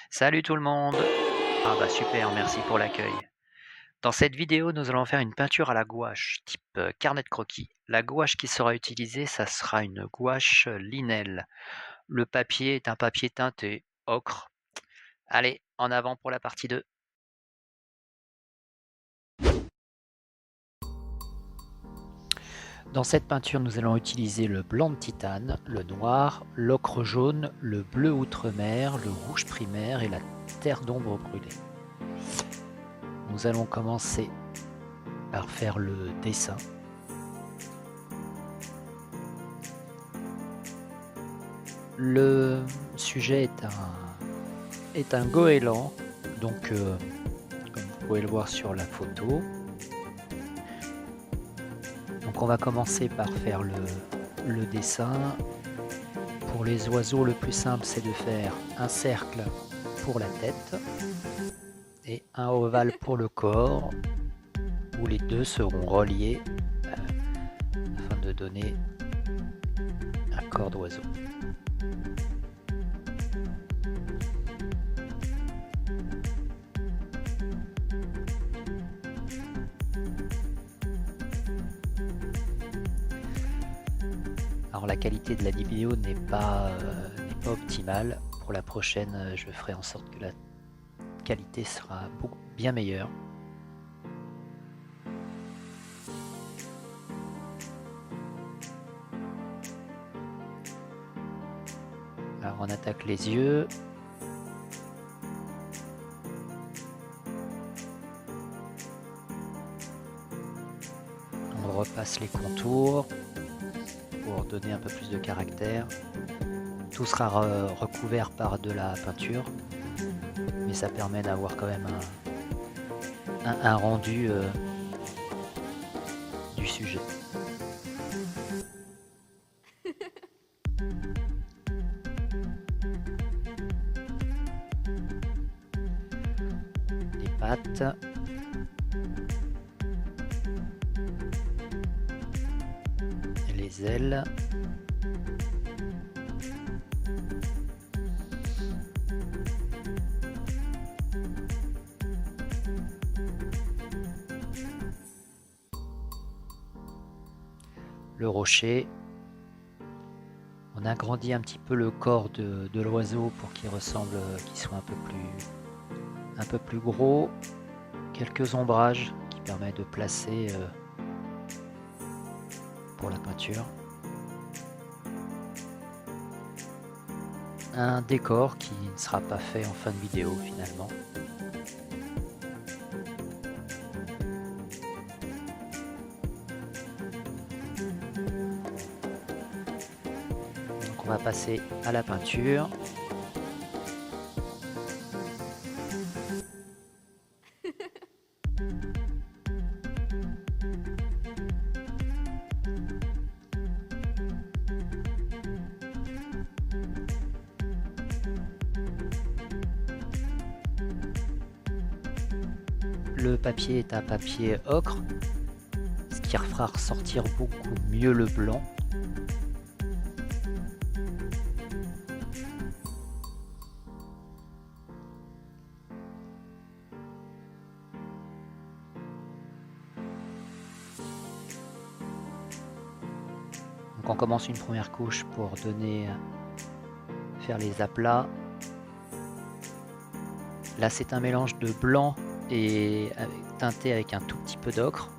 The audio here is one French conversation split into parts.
Salut tout le monde! Ah bah super, merci pour l'accueil. Dans cette vidéo, nous allons faire une peinture à la gouache, type carnet de croquis. La gouache qui sera utilisée, ça sera une gouache Linel. Le papier est un papier teinté, ocre. Allez, en avant pour la partie 2. Dans cette peinture, nous allons utiliser le blanc de titane, le noir, l'ocre jaune, le bleu outremer, le rouge primaire et la terre d'ombre brûlée. Nous allons commencer par faire le dessin. Le sujet est un goéland, donc comme vous pouvez le voir sur la photo. Donc on va commencer par faire le dessin. Pour les oiseaux, le plus simple c'est de faire un cercle pour la tête et un ovale pour le corps, où les deux seront reliés afin de donner un corps d'oiseau. Alors la qualité de la vidéo n'est pas optimale. Pour la prochaine, je ferai en sorte que la qualité sera bien meilleure. Alors on attaque les yeux. On repasse les contours pour donner un peu plus de caractère. Tout sera recouvert par de la peinture, mais ça permet d'avoir quand même un rendu du sujet. Les pattes. Les ailes. Le rocher. On agrandit un petit peu le corps de l'oiseau pour qu'il ressemble, qu'il soit un peu plus gros. Quelques ombrages qui permettent de placer pour la peinture. Un décor qui ne sera pas fait en fin de vidéo finalement. Donc on va passer à la peinture. Le papier est un papier ocre, ce qui fera ressortir beaucoup mieux le blanc. Donc on commence une première couche pour faire les aplats. Là c'est un mélange de blanc et teinté avec un tout petit peu d'ocre.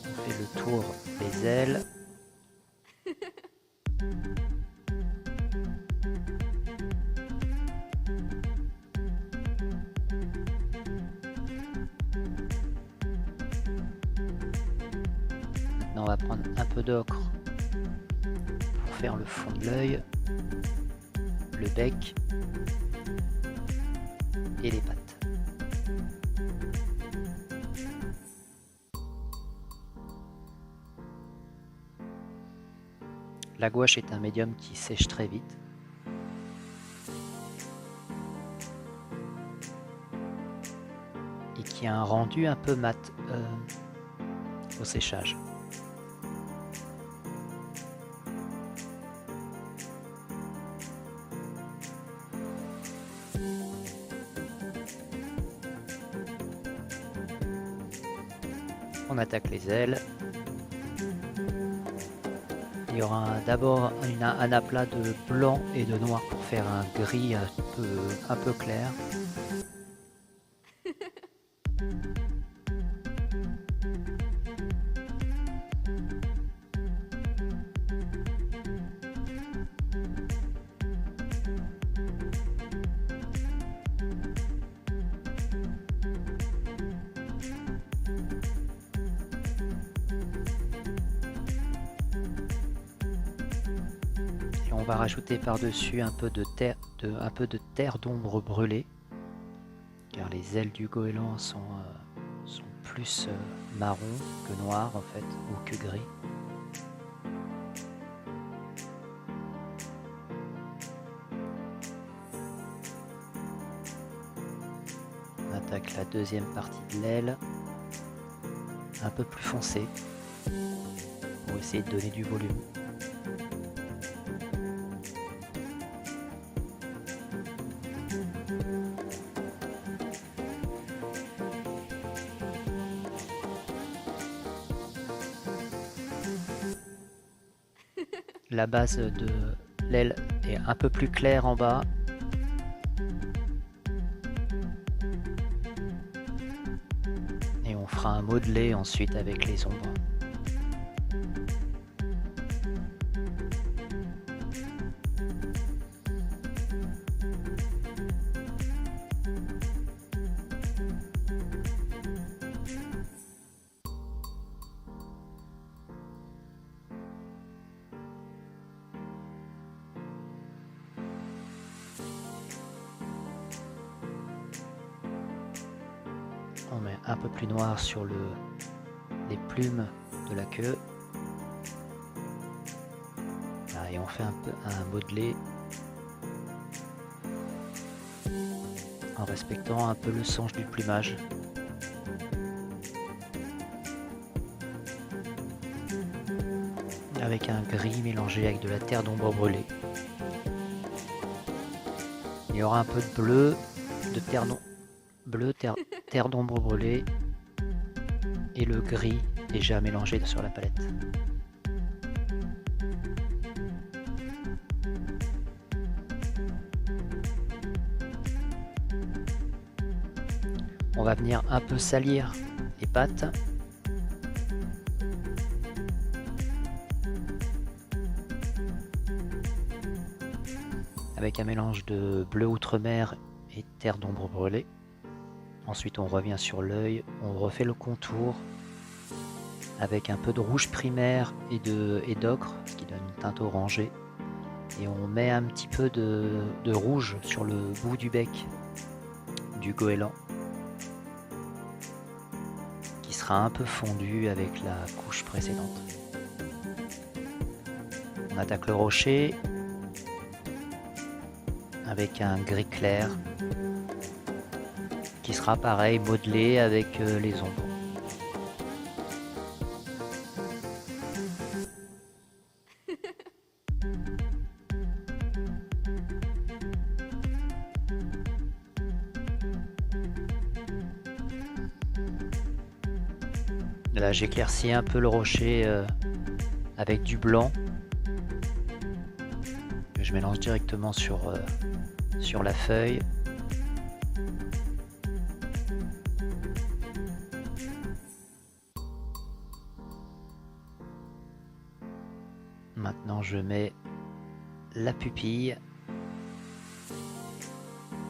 On fait le tour des ailes. Maintenant on va prendre un peu d'ocre pour faire le fond de l'œil, le bec et les pattes. La gouache est un médium qui sèche très vite. qu'il y a un rendu un peu mat au séchage. On attaque les ailes. Il y aura d'abord un aplat de blanc et de noir pour faire un gris un peu clair. On va rajouter par-dessus un peu de terre d'ombre brûlée, car les ailes du goéland sont plus marron que noir en fait, ou que gris. On attaque la deuxième partie de l'aile, un peu plus foncée, pour essayer de donner du volume. La base de l'aile est un peu plus claire en bas. Et on fera un modelé ensuite avec les ombres. On met un peu plus noir sur les plumes de la queue. Et on fait un modelé en respectant un peu le sens du plumage. Avec un gris mélangé avec de la terre d'ombre brûlée. Il y aura un peu de bleu, de terre d'ombre brûlée et le gris déjà mélangé sur la palette. On va venir un peu salir les pattes. Avec un mélange de bleu outre-mer et terre d'ombre brûlée. Ensuite on revient sur l'œil, on refait le contour avec un peu de rouge primaire et d'ocre, ce qui donne une teinte orangée. Et on met un petit peu de rouge sur le bout du bec du goéland, qui sera un peu fondu avec la couche précédente. On attaque le rocher avec un gris clair qui sera pareil modelé avec les ombres. Là j'éclaircis un peu le rocher avec du blanc. Je mélange directement sur la feuille. Maintenant je mets la pupille,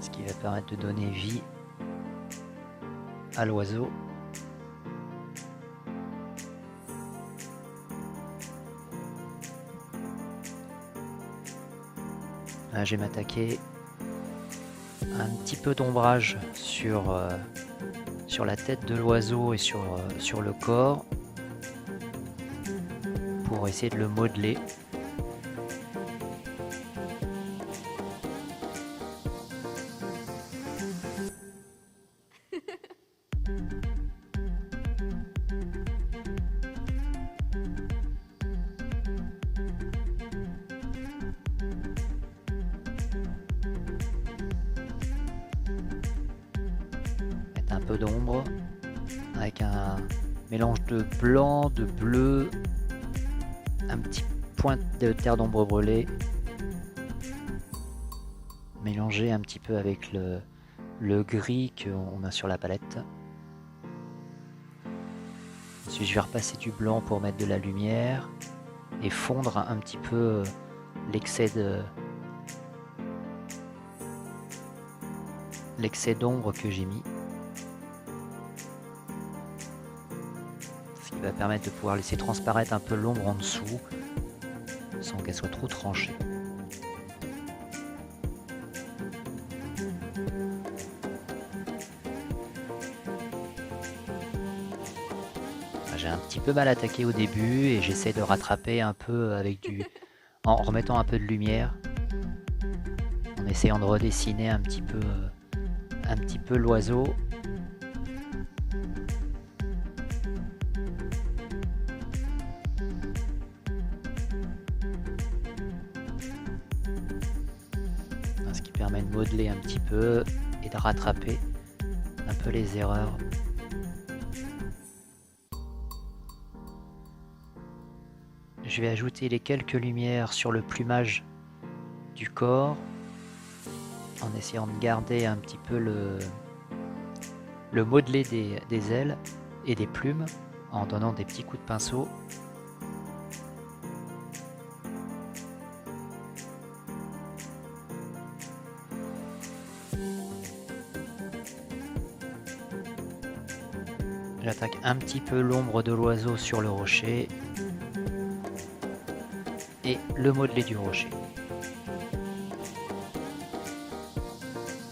ce qui va permettre de donner vie à l'oiseau. Là, je vais m'attaquer un petit peu d'ombrage sur la tête de l'oiseau et sur le corps pour essayer de le modeler. un peu d'ombre avec un mélange de blanc, de bleu, un petit point de terre d'ombre brûlée mélangé un petit peu avec le gris qu'on a sur la palette. Ensuite je vais repasser du blanc pour mettre de la lumière et fondre un petit peu l'excès d'ombre que j'ai mis. Ce qui va permettre de pouvoir laisser transparaître un peu l'ombre en dessous sans qu'elle soit trop tranchée. J'ai un petit peu mal attaqué au début et j'essaie de rattraper un peu en remettant un peu de lumière, en essayant de redessiner un petit peu l'oiseau. Ce qui permet de modeler un petit peu et de rattraper un peu les erreurs. Je vais ajouter les quelques lumières sur le plumage du corps en essayant de garder un petit peu le modelé des ailes et des plumes en donnant des petits coups de pinceau. J'attaque un petit peu l'ombre de l'oiseau sur le rocher et le modelé du rocher.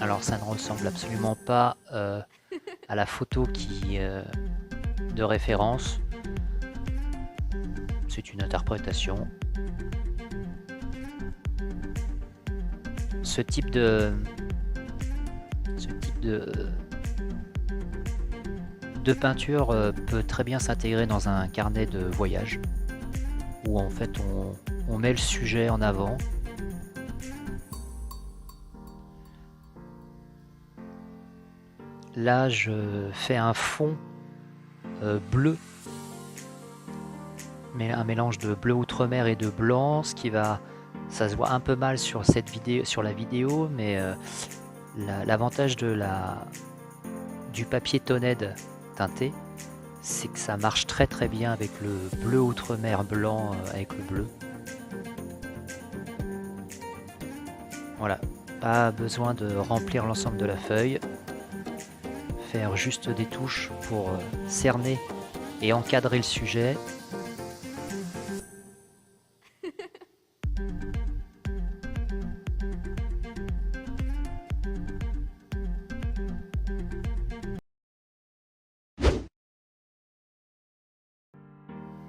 Alors ça ne ressemble absolument pas à la photo de référence. C'est une interprétation. Ce type de peinture peut très bien s'intégrer dans un carnet de voyage où en fait on met le sujet en avant. Là je fais un fond bleu, mais un mélange de bleu outre-mer et de blanc, ça se voit un peu mal sur la vidéo, mais l'avantage du papier Toned teinté, c'est que ça marche très très bien avec le bleu outre-mer blanc avec le bleu. Voilà, pas besoin de remplir l'ensemble de la feuille. Faire juste des touches pour cerner et encadrer le sujet.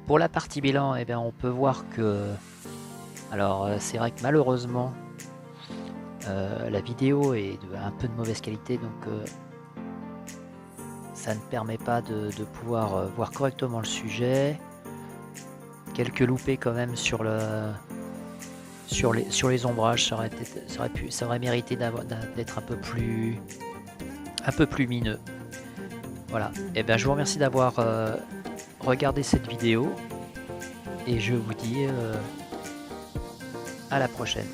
Pour la partie bilan, eh bien, on peut voir que... Alors c'est vrai que malheureusement la vidéo est un peu de mauvaise qualité, donc ça ne permet pas de pouvoir voir correctement le sujet. Quelques loupés quand même sur les ombrages, ça aurait mérité d'être un peu plus lumineux. Voilà, et bien je vous remercie d'avoir regardé cette vidéo et je vous dis à la prochaine.